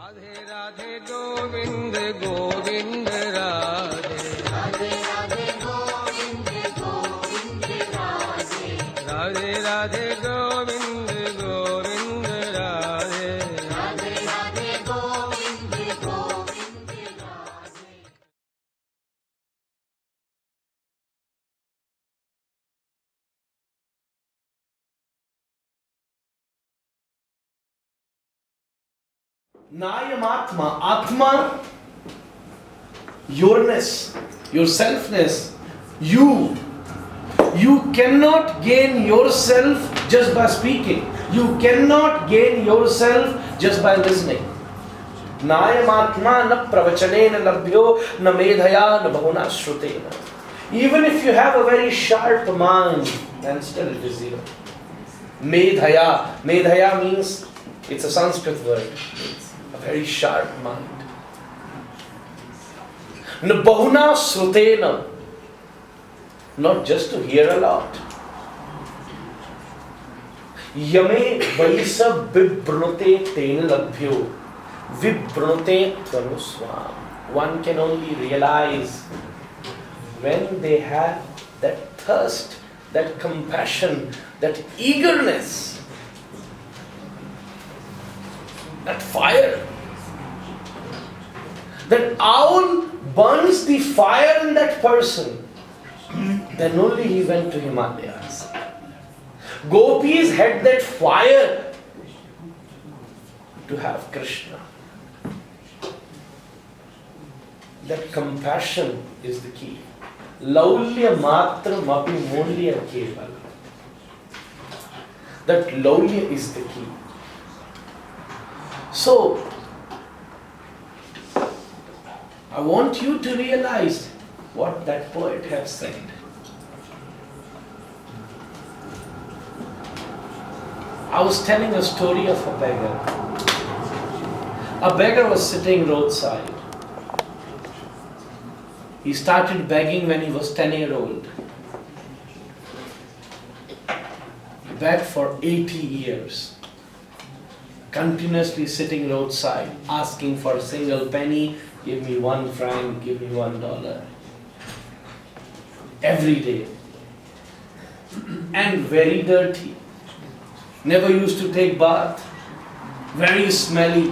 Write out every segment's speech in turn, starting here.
Radhe Radhe Govind Govind Radhe Radhe Radhe Govind Govind Radhe Radhe Radhe Govind Govind Radhe Radhe Radhe Govind Govind Radhe. Laulyam matra, Atma, yourness, your selfness, you cannot gain yourself just by speaking. You cannot gain yourself just by listening. Laulyam matra na pravachanena labhyo na medhaya na bahuna shrutena. Even if you have a very sharp mind, then still it is zero. Medhaya means, it's a Sanskrit word. A very sharp mind. Bahuna srutena, not just to hear a lot. Yame vaisa vibhrunate tena labhyo, vibhrunate tvanuswam. One can only realize when they have that thirst, that compassion, that eagerness, that fire. That owl burns the fire in that person. Then only he went to Himalayas. Gopis had that fire to have Krishna. That compassion is the key. Laulyam matra mapi mulya keval. That laulya is the key. So, I want you to realize what that poet has said. I was telling a story of a beggar. A beggar was sitting roadside. He started begging when he was 10-year-old. He begged for 80 years. Continuously sitting roadside, asking for a single penny, give me 1 franc, give me $1. Every day. And very dirty. Never used to take bath. Very smelly.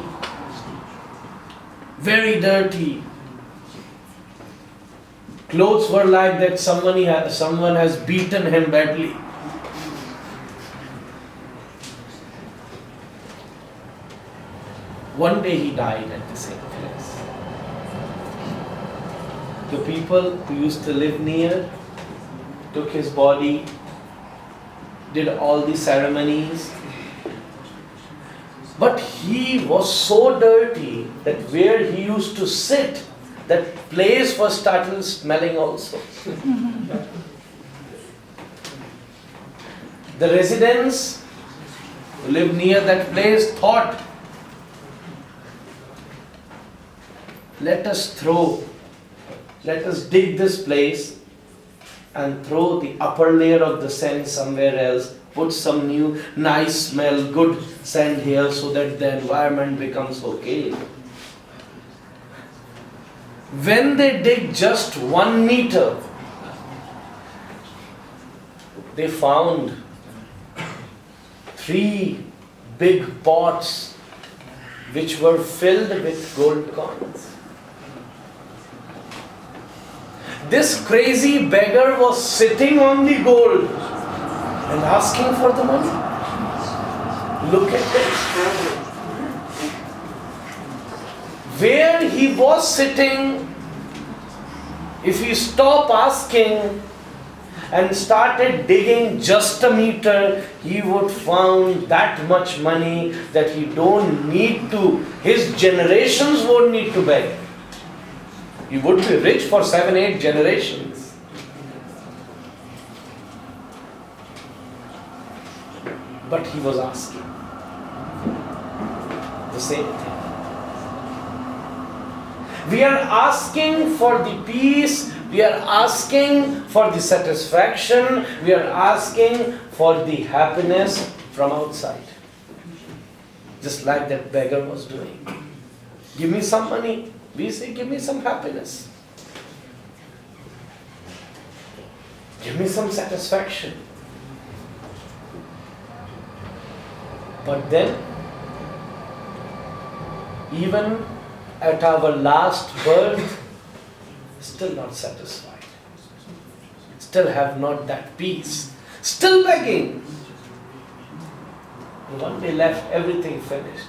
Very dirty. Clothes were like that someone has beaten him badly. One day he died at the same place. The people who used to live near took his body, did all the ceremonies. But he was so dirty that where he used to sit, that place was started smelling also. The residents who lived near that place thought, let us dig this place and throw the upper layer of the sand somewhere else, put some new, nice smell, good sand here so that the environment becomes okay. When they dig just 1 meter, they found 3 big pots which were filled with gold coins. This crazy beggar was sitting on the gold and asking for the money. Look at this. Where he was sitting, if he stopped asking and started digging just a meter, he would find that much money that he don't need to, his generations won't need to beg. He would be rich for 7-8 generations. But he was asking the same thing. We are asking for the peace, we are asking for the satisfaction, we are asking for the happiness from outside. Just like that beggar was doing. Give me some money. We say, give me some happiness. Give me some satisfaction. But then, even at our last birth, still not satisfied. Still have not that peace. Still begging. And one day left, everything finished.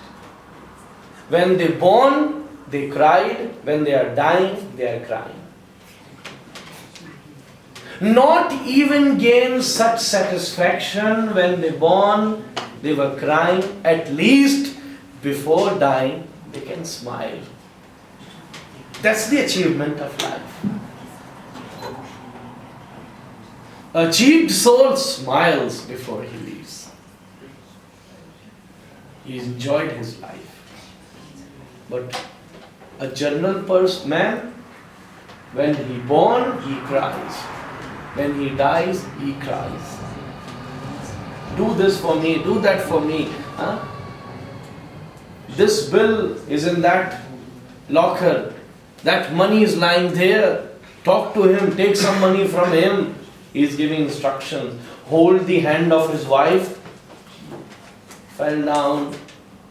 When they born, they cried. When they are dying, they are crying. Not even gain such satisfaction when they born, they were crying. At least before dying, they can smile. That's the achievement of life. Achieved soul smiles before he leaves. He enjoyed his life. But a general man, when he born, he cries. When he dies, he cries. Do this for me, do that for me. Huh? This bill is in that locker. That money is lying there. Talk to him, take some money from him. He is giving instructions. Hold the hand of his wife. Fell down,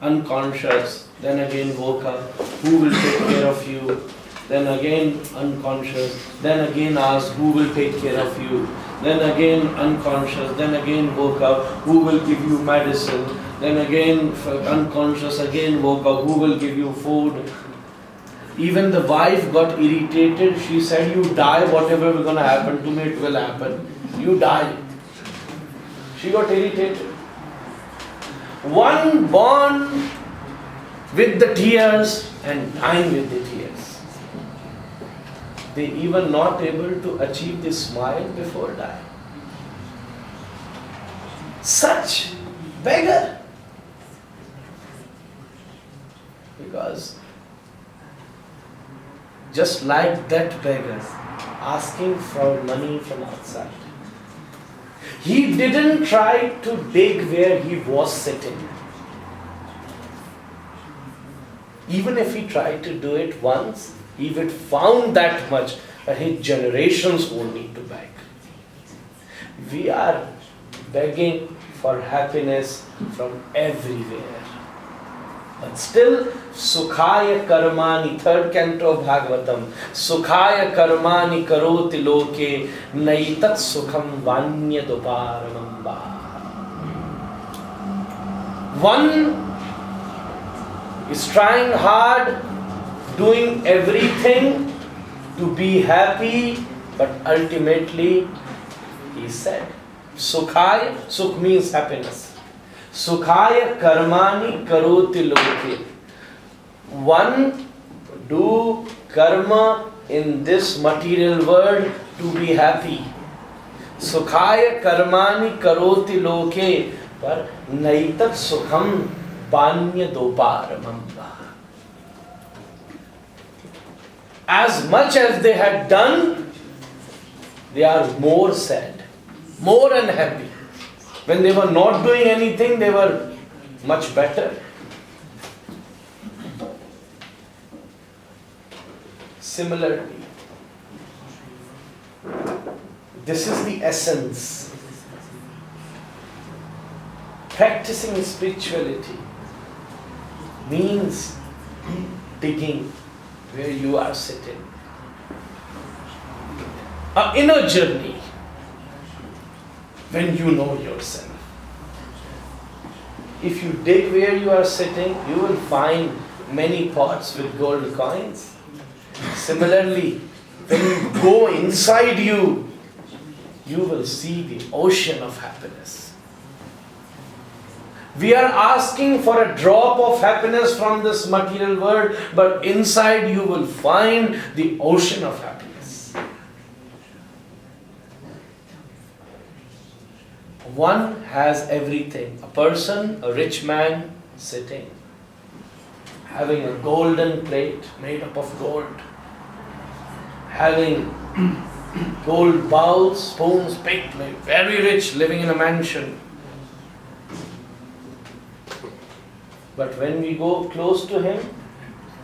unconscious. Then again woke up. Who will take care of you? Then again unconscious. Then again asked, who will take care of you? Then again unconscious. Then again woke up. Who will give you medicine? Then again unconscious. Again woke up. Who will give you food? Even the wife got irritated. She said, you die, whatever is going to happen to me, it will happen. You die. She got irritated. One born with the tears and dying with the tears. They even not able to achieve the smile before dying. Such beggar. Because just like that beggar asking for money from outside, he didn't try to dig where he was sitting. Even if he tried to do it once, he would found that much that his generations won't need to beg. We are begging for happiness from everywhere. But still, Sukhaya Karmani, 3rd canto of Bhagavatam, Sukhaya Karmani Karoti Loke, Naitat Sukham Vanya Doparamamba. One is trying hard, doing everything to be happy, but ultimately, he said, Sukhaya, Sukh means happiness. Sukhaya karmani karoti loke. One do karma in this material world to be happy. Sukhaya karmani karoti loke. Par naitat sukham banya doparamamba. As much as they had done, they are more sad, more unhappy. When they were not doing anything, they were much better. Similarly, this is the essence. Practicing spirituality means digging where you are sitting. An inner journey. When you know yourself. If you dig where you are sitting, you will find many pots with gold coins. Similarly, when you go inside you, you will see the ocean of happiness. We are asking for a drop of happiness from this material world, but inside you will find the ocean of happiness. One has everything. A person, a rich man, sitting, having a golden plate made up of gold, having gold bowls, spoons, picked, very rich, living in a mansion. But when we go close to him,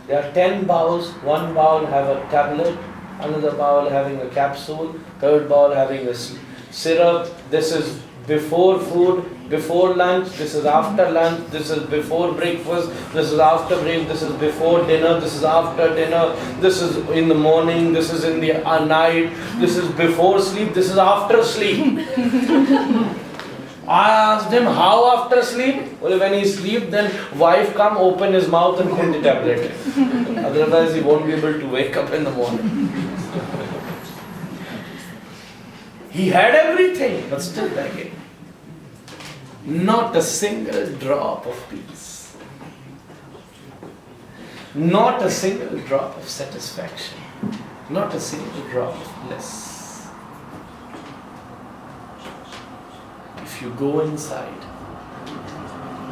There are 10 bowls. One bowl have a tablet, another bowl having a capsule, third bowl having a syrup. This is before food, before lunch, this is after lunch, this is before breakfast, this is after breakfast, this is before dinner, this is after dinner, this is in the morning, this is in the night, this is before sleep, this is after sleep. I asked him, how after sleep? Well, when he sleep, then wife come, open his mouth and put the tablet. Otherwise he won't be able to wake up in the morning. He had everything, but still begging. Not a single drop of peace. Not a single drop of satisfaction. Not a single drop of bliss. If you go inside,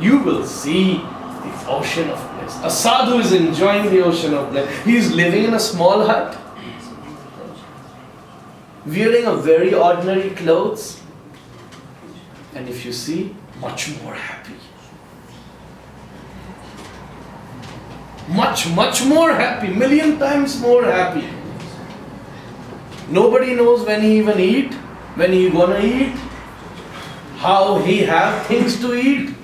you will see the ocean of bliss. A sadhu is enjoying the ocean of bliss. He is living in a small hut, wearing a very ordinary clothes, and if you see, much more happy. Much more happy, million times more happy. Nobody knows when he even eat, when he gonna eat, how he have things to eat,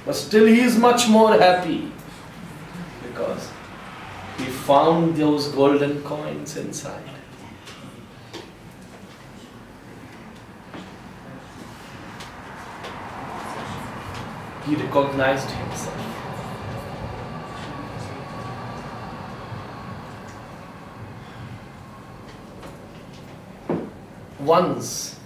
but still he is much more happy because he found those golden coins inside. He recognized himself. Once,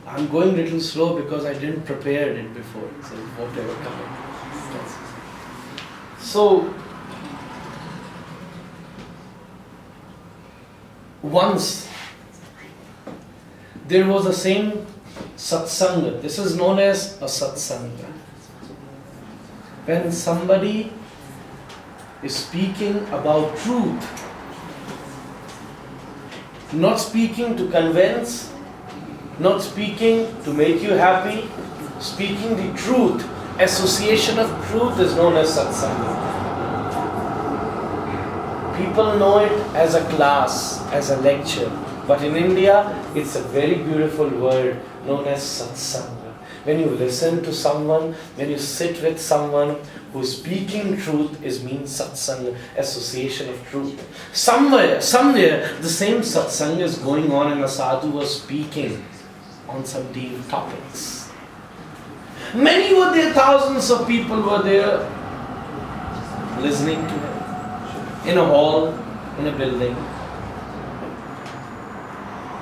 I'm going a little slow because I didn't prepare it before, so whatever coming. So, once, there was a same satsanga. This is known as a satsanga. When somebody is speaking about truth, not speaking to convince, not speaking to make you happy, speaking the truth, association of truth is known as satsanga. People know it as a class, as a lecture, but in India it's a very beautiful word known as satsanga. When you listen to someone, when you sit with someone who is speaking truth, is means satsanga, association of truth. Somewhere, the same satsanga is going on and a sadhu was speaking on some deep topics. Many were there, thousands of people were there listening to him. In a hall, in a building,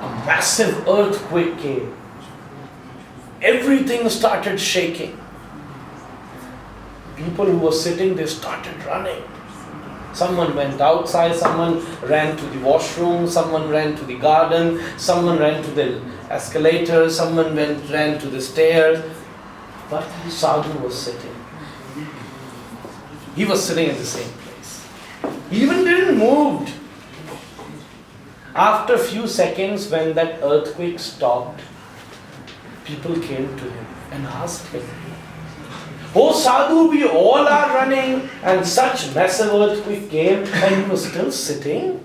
a massive earthquake came. Everything started shaking. People who were sitting, they started running. Someone went outside, someone ran to the washroom, someone ran to the garden, someone ran to the escalator, someone ran to the stairs. But the sadhu was sitting. He was sitting in the same place. He even didn't move. After a few seconds, when that earthquake stopped, people came to him and asked him, "Oh Sadhu, we all are running and such massive earthquake came and you were still sitting?"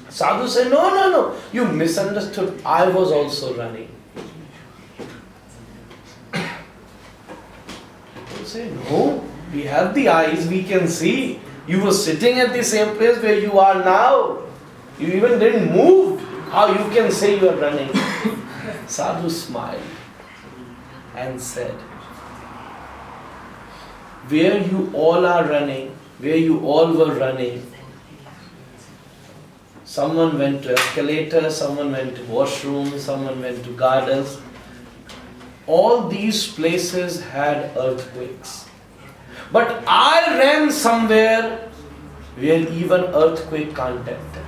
Sadhu said, No, you misunderstood. I was also running. People say, no, we have the eyes, we can see. You were sitting at the same place where you are now. You even didn't move. How you can say you are running? Sadhu smiled and said, where you all are running, where you all were running, someone went to escalator, someone went to washroom, someone went to gardens. All these places had earthquakes. But I ran somewhere where even earthquake can't enter.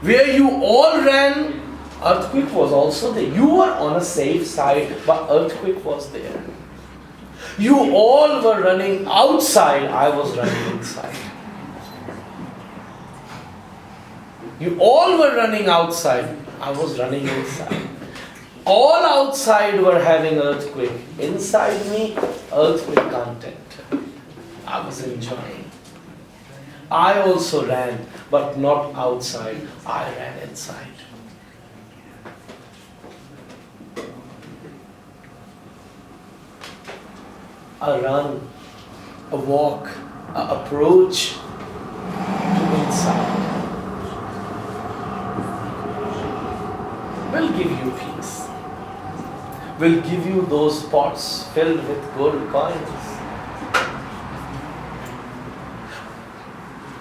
Where you all ran, earthquake was also there. You were on a safe side, but earthquake was there. You all were running outside, I was running inside. You all were running outside, I was running inside. All outside were having earthquake. Inside me, earthquake can't enter. I was enjoying. I also ran, but not outside. I ran inside. A run, a walk, a approach to inside will give you peace. Will give you those pots filled with gold coins.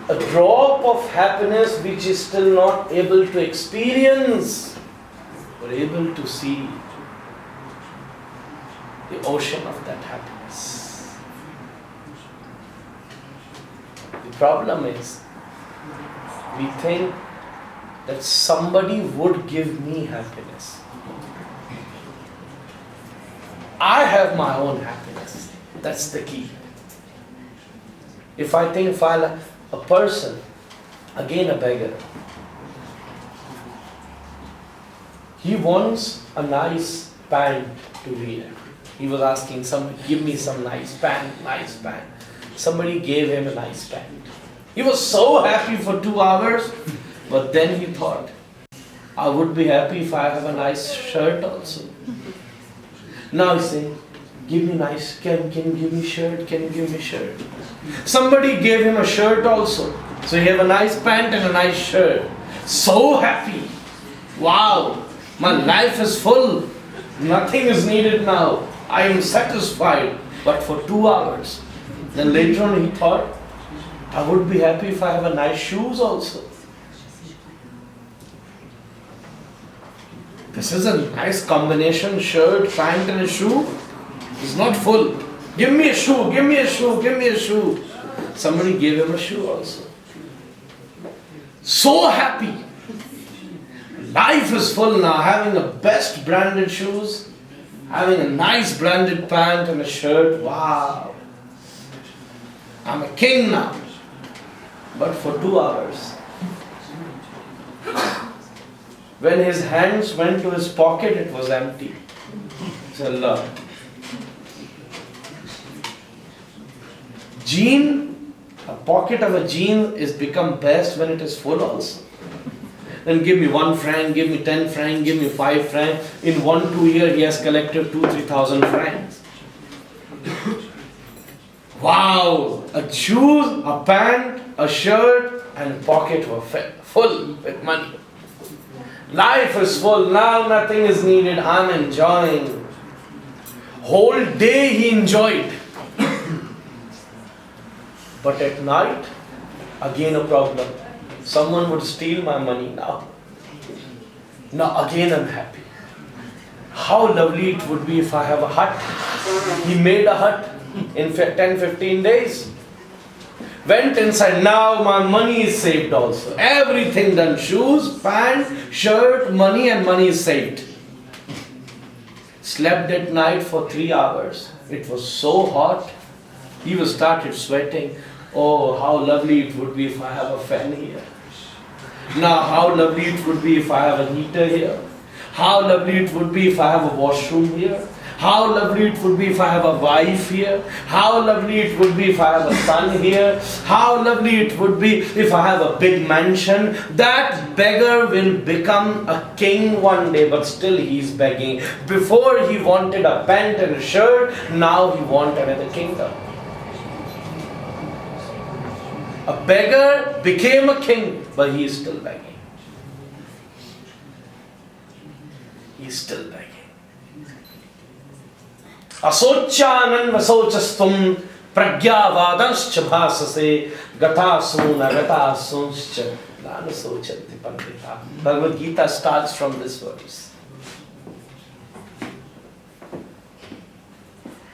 A drop of happiness which is still not able to experience, but able to see the ocean of that happiness. The problem is, we think that somebody would give me happiness. I have my own happiness. That's the key. If I think a person, again a beggar, he wants a nice pant to wear. He was asking somebody, give me some nice pant. Somebody gave him a nice pant. He was so happy for 2 hours, but then he thought, I would be happy if I have a nice shirt also. Now he's saying, give me nice, can you give me shirt? Somebody gave him a shirt also. So he have a nice pant and a nice shirt. So happy. Wow, my life is full. Nothing is needed now. I am satisfied. But for 2 hours. Then later on he thought, I would be happy if I have a nice shoes also. This is a nice combination, shirt, pant and a shoe. It's not full. Give me a shoe. Somebody gave him a shoe also. So happy. Life is full now, having the best branded shoes, having a nice branded pant and a shirt. Wow. I'm a king now. But for 2 hours. When his hands went to his pocket, it was empty. So Allah. Jean, a pocket of a jean is become best when it is full also. Then give me 1 franc, give me 10 francs, give me 5 francs. In 1-2 years, he has collected 2,000-3,000 francs. Wow! A shoes, a pant, a shirt, and a pocket were full with money. Life is full, now nothing is needed, I'm enjoying. Whole day he enjoyed. But at night, again a problem. Someone would steal my money now. Now again I'm happy. How lovely it would be if I have a hut. He made a hut in 10-15 days. Went inside, now my money is saved also. Everything done, shoes, pant, shirt, money, and money is saved. Slept at night for 3 hours. It was so hot. He was started sweating. Oh, how lovely it would be if I have a fan here. Now, how lovely it would be if I have a heater here. How lovely it would be if I have a washroom here. How lovely it would be if I have a wife here. How lovely it would be if I have a son here. How lovely it would be if I have a big mansion. That beggar will become a king one day, but still he is begging. Before he wanted a pant and a shirt, now he wants another kingdom. A beggar became a king, but he is still begging. He is still begging. Asochanan vasochastum pragyavadanscha bhasase gatasuna gatasunscha nanasochanti pandita. Bhagavad Gita starts from this verse.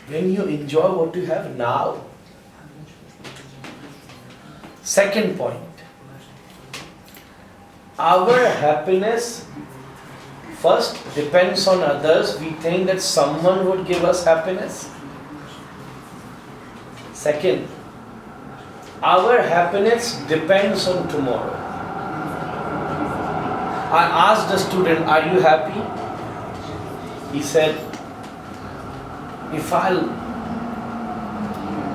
When you enjoy what you have now. Second point. Our happiness first depends on others. We think that someone would give us happiness. Second, our happiness depends on tomorrow. I asked a student, are you happy? He said, if I'll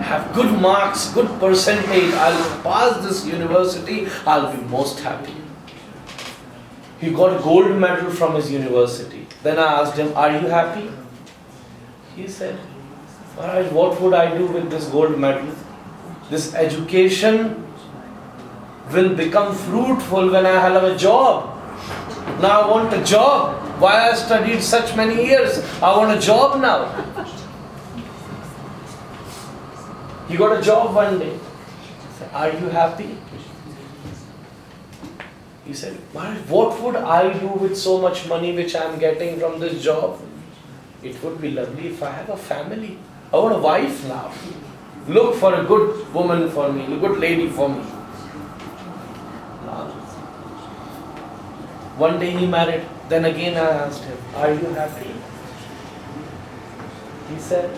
have good marks, good percentage, I'll pass this university, I'll be most happy. He got gold medal from his university. Then I asked him, are you happy? He said, Maharaj, what would I do with this gold medal? This education will become fruitful when I have a job. Now I want a job. Why I studied such many years? I want a job now. He got a job one day. I said, are you happy? He said, Maharaj, what would I do with so much money which I am getting from this job? It would be lovely if I have a family. I want a wife now. Look for a good woman for me, a good lady for me. One day he married. Then again I asked him, are you happy? He said,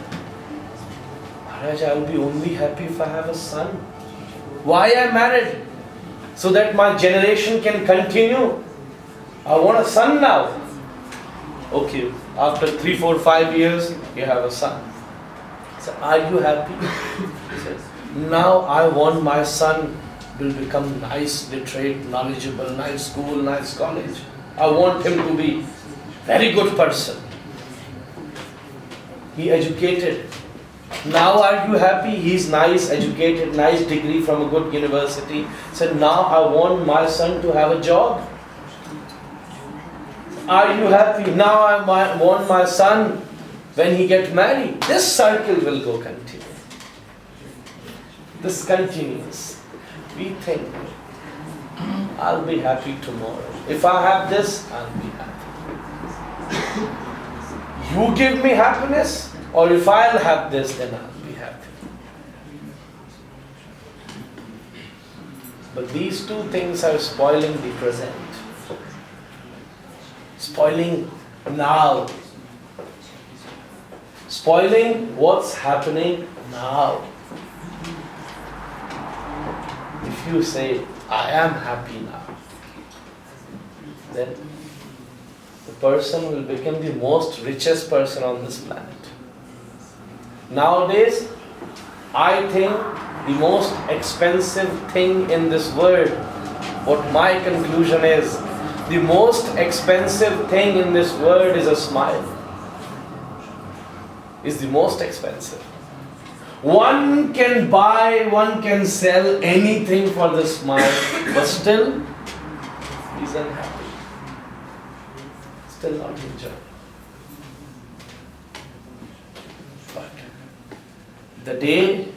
Maharaj, I will be only happy if I have a son. Why I married? So that my generation can continue. I want a son now. Okay, after 3, 4, 5 years, you have a son. So, are you happy? He says, now I want my son will become nice, literate, knowledgeable, nice school, nice college. I want him to be very good person. He educated. Now are you happy? He's nice, educated, nice degree from a good university. Said, now I want my son to have a job. Are you happy? Now I want my son, when he get married, this cycle will go continue. This continues. We think, I'll be happy tomorrow. If I have this, I'll be happy. You give me happiness, or if I'll have this, then I'll be happy. But these two things are spoiling the present. Spoiling now. Spoiling what's happening now. If you say, I am happy now, then the person will become the most richest person on this planet. Nowadays, I think the most expensive thing in this world, what my conclusion is, the most expensive thing in this world is a smile. Is the most expensive. One can buy, one can sell anything for the smile, but still, he's unhappy. Still not enjoying. But the day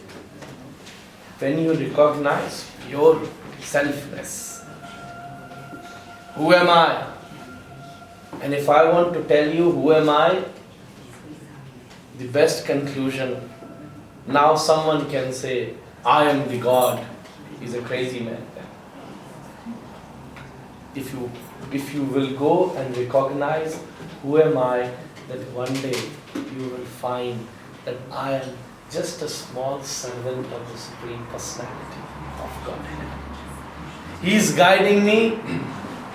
when you recognize your selfness, who am I? And if I want to tell you who am I, the best conclusion, now someone can say, I am the God. He's a crazy man. If you will go and recognize who am I, that one day you will find that I am just a small servant of the Supreme Personality of Godhead. He is guiding me,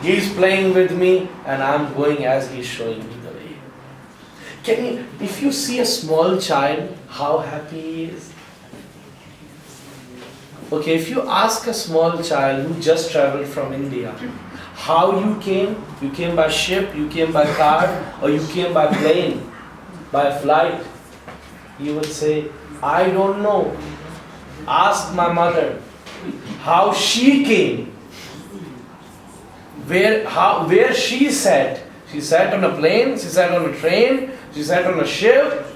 He is playing with me, and I am going as He is showing me the way. If you see a small child, how happy he is? Okay, if you ask a small child who just traveled from India, how you came by ship, you came by car, or you came by plane, by flight, he would say, I don't know. Ask my mother how she came, where she sat. She sat on a plane, she sat on a train, she sat on a ship.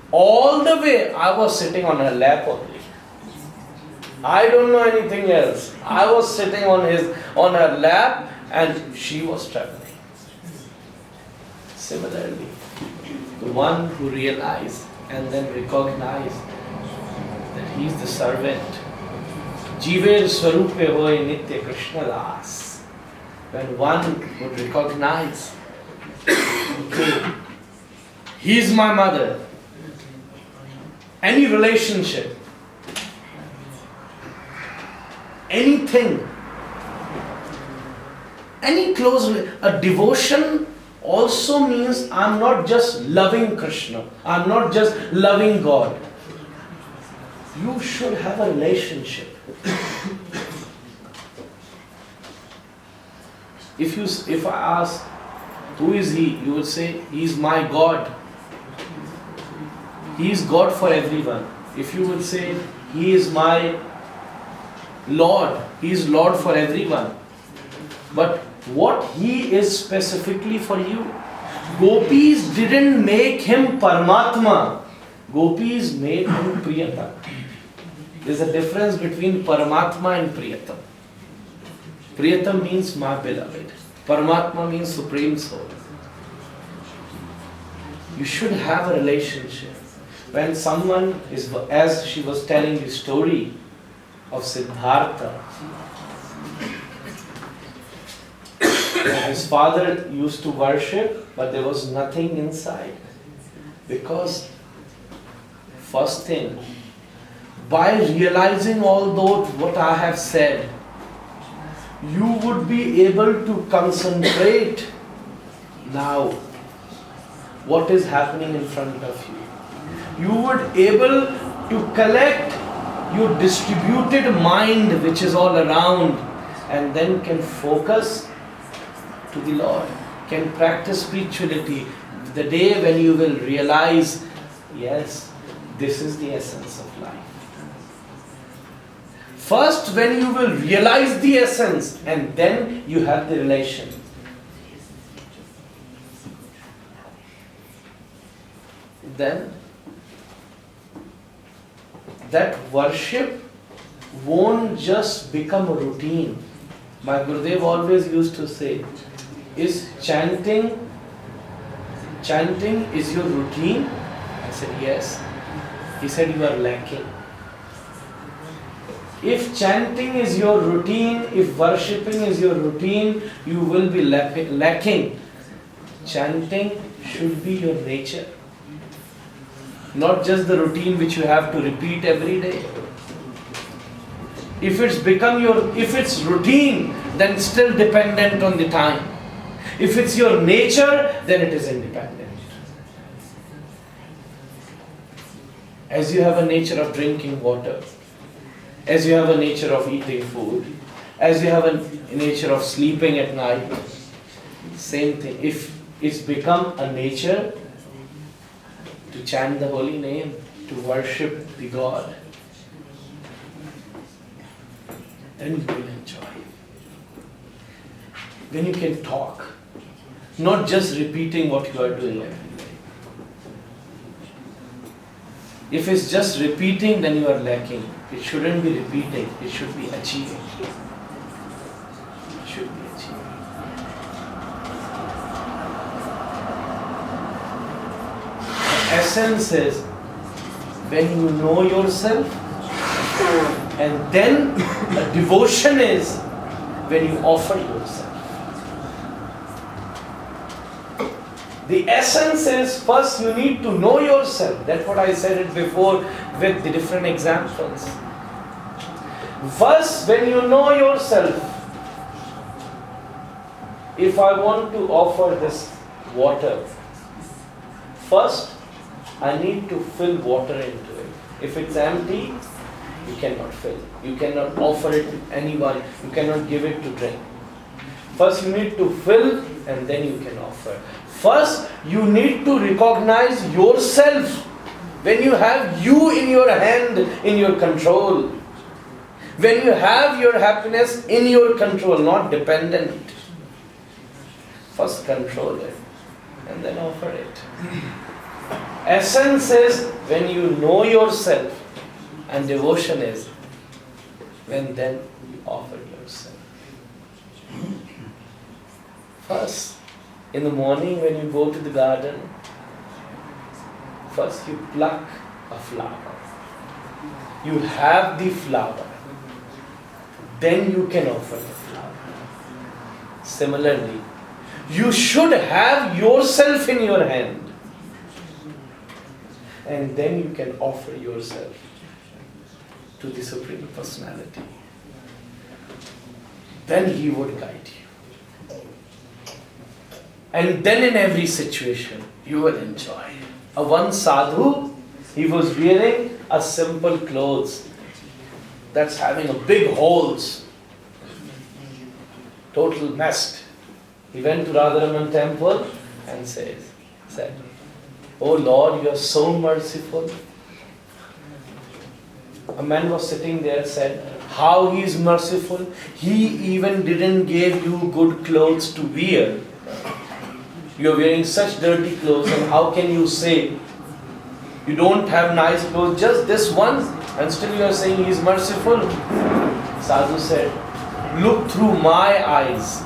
All the way I was sitting on her lap only. I don't know anything else. I was sitting on her lap and she was traveling. Similarly, the one who realized and then recognized that he is the servant. Jiver Swarupe hoy nitya Krishna das. When one would recognize, okay, he is my mother. Any relationship, anything, any close, a devotion also means I'm not just loving Krishna. I'm not just loving God. You should have a relationship. If I ask, who is he? You would say, he is my God. He is God for everyone. If you would say, he is my Lord, he is Lord for everyone. But what he is specifically for you? Gopis didn't make him Paramatma. Gopis made him Priyatam. There's a difference between Paramatma and Priyatam. Priyatam means my beloved. Paramatma means Supreme Soul. You should have a relationship. When someone is, as she was telling the story of Siddhartha, his father used to worship, but there was nothing inside. Because, first thing, by realizing all those what I have said, you would be able to concentrate now what is happening in front of you. You would able to collect your distributed mind which is all around and then can focus to the Lord, can practice spirituality. The day when you will realize, yes, this is the essence of life. First, when you will realize the essence, and then you have the relation. Then, that worship won't just become a routine. My Gurudev always used to say, is chanting is your routine? I said, yes. He said, you are lacking. If chanting is your routine, if worshipping is your routine, you will be lacking. Chanting should be your nature. Not just the routine which you have to repeat every day. If it's routine, then it's still dependent on the time. If it's your nature, then it is independent. As you have a nature of drinking water, as you have a nature of eating food, as you have a nature of sleeping at night, same thing. If it's become a nature to chant the holy name, to worship the God, then you will enjoy. Then you can talk, not just repeating what you are doing every day. If it's just repeating, then you are lacking. It shouldn't be repeating, it should be achieving. It should be achieving. The essence is when you know yourself, and then a devotion is when you offer yourself. The essence is first you need to know yourself. That's what I said it before with the different examples. First, when you know yourself, if I want to offer this water, first I need to fill water into it. If it's empty, you cannot fill. You cannot offer it to anyone. You cannot give it to drink. First you need to fill and then you can offer. First, you need to recognize yourself. When you have you in your hand, in your control. When you have your happiness in your control, not dependent. First control it and then offer it. Essence is when you know yourself, and devotion is when then you offer yourself. First, in the morning when you go to the garden, first you pluck a flower. You have the flower. Then you can offer the flower. Similarly, you should have yourself in your hand. And then you can offer yourself to the Supreme Personality. Then He would guide you. And then in every situation, you will enjoy. One sadhu, he was wearing a simple clothes that's having a big holes, total messed. He went to Radharaman temple and said, "Oh Lord, you are so merciful." A man was sitting there, said, "How he is merciful? He even didn't give you good clothes to wear. You are wearing such dirty clothes, and how can you say you don't have nice clothes, just this one, and still you are saying he is merciful?" Sadhu said, "Look through my eyes.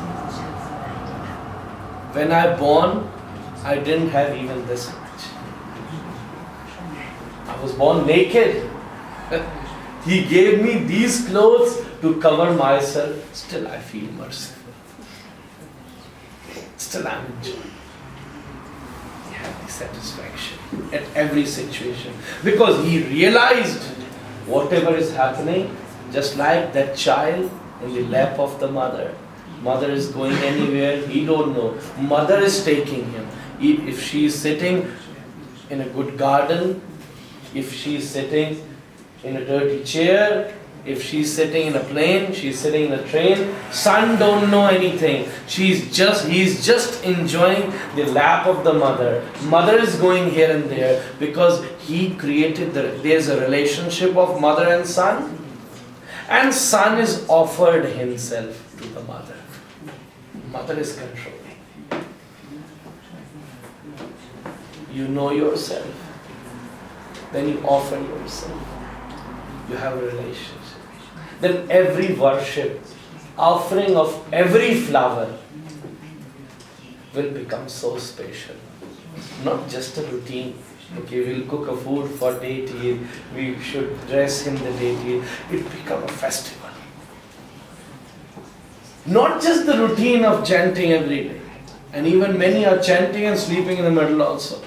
When I born, I didn't have even this much. I was born naked. He gave me these clothes to cover myself. Still I feel merciful. Still I am enjoying. He had the satisfaction at every situation. Because he realized whatever is happening, just like that child in the lap of the mother. Mother is going anywhere, he don't know. Mother is taking him. If she is sitting in a good garden, if she is sitting in a dirty chair, if she is sitting in a plane, she is sitting in a train, son don't know anything. He is just enjoying the lap of the mother. Mother is going here and there because he created there's a relationship of mother and son. And son is offered himself to the mother. Mother is controlling. You know yourself. Then you offer yourself. You have a relationship. Then every worship, offering of every flower will become so special. Not just a routine. Okay, we'll cook a food for deity, we should dress in the deity. It become a festival. Not just the routine of chanting every day. And even many are chanting and sleeping in the middle also.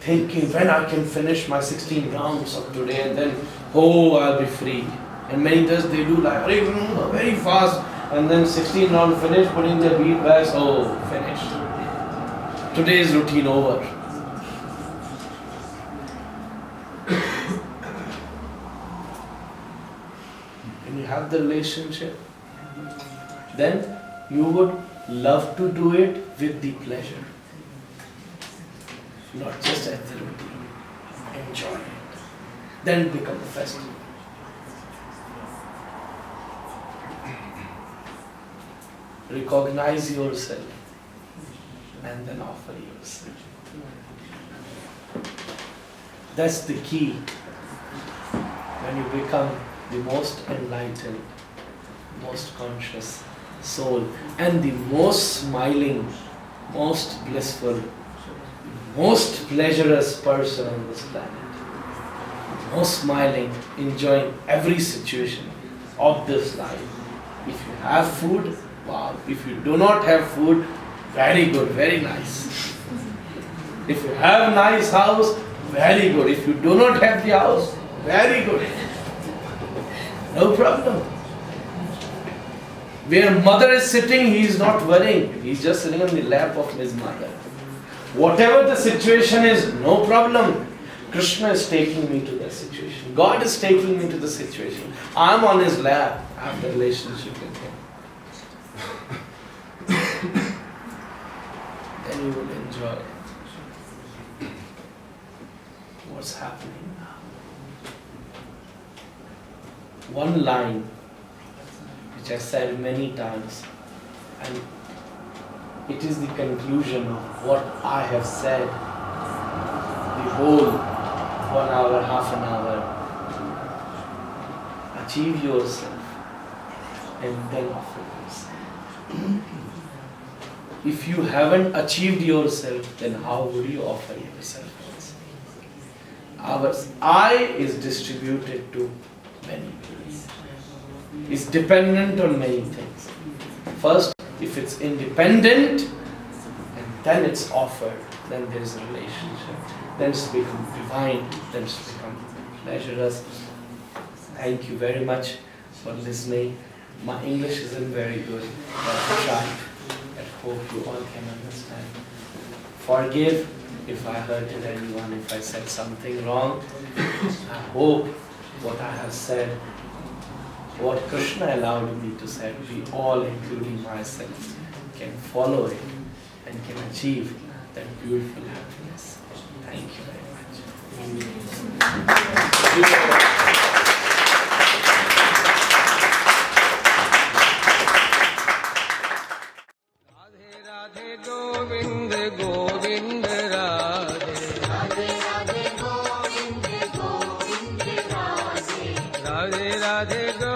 Thinking when I can finish my 16 rounds of today and then, I'll be free. And many does they do like very fast and then 16 rounds finished, putting their beat back, finished. Today's routine over. When you have the relationship, then you would love to do it with the pleasure. Not just as the routine. Enjoy it. Then become a festival. Recognize yourself and then offer yourself. That's the key. When you become the most enlightened, most conscious soul and the most smiling, most blissful, most pleasurous person on this planet. Most smiling, enjoying every situation of this life. If you have food, wow. If you do not have food, very good, very nice. If you have a nice house, very good. If you do not have the house, very good. No problem. Where mother is sitting, he is not worrying. He is just sitting on the lap of his mother. Whatever the situation is, no problem. Krishna is taking me to that situation. God is taking me to the situation. I am on his lap. I have the relationship with him. Then you will enjoy what's happening now. One line which I said many times, and it is the conclusion of what I have said the whole 1 hour, half an hour. Achieve yourself and then offer yourself. If you haven't achieved yourself, then how would you offer yourself also? I is distributed to many ways. It's dependent on many things. First, if it's independent, and then it's offered, then there is a relationship. Then it's become divine, then it's become pleasurous. Thank you very much for listening. My English isn't very good, but I tried at home. hope you all can understand. Forgive if I hurted anyone, if I said something wrong. I hope what I have said, what Krishna allowed me to say, we all, including myself, can follow it and can achieve that beautiful happiness. Thank you very much. Radhe Govind Govind Radhe Radhe Radhe Govind Govind Radhe Radhe Radhe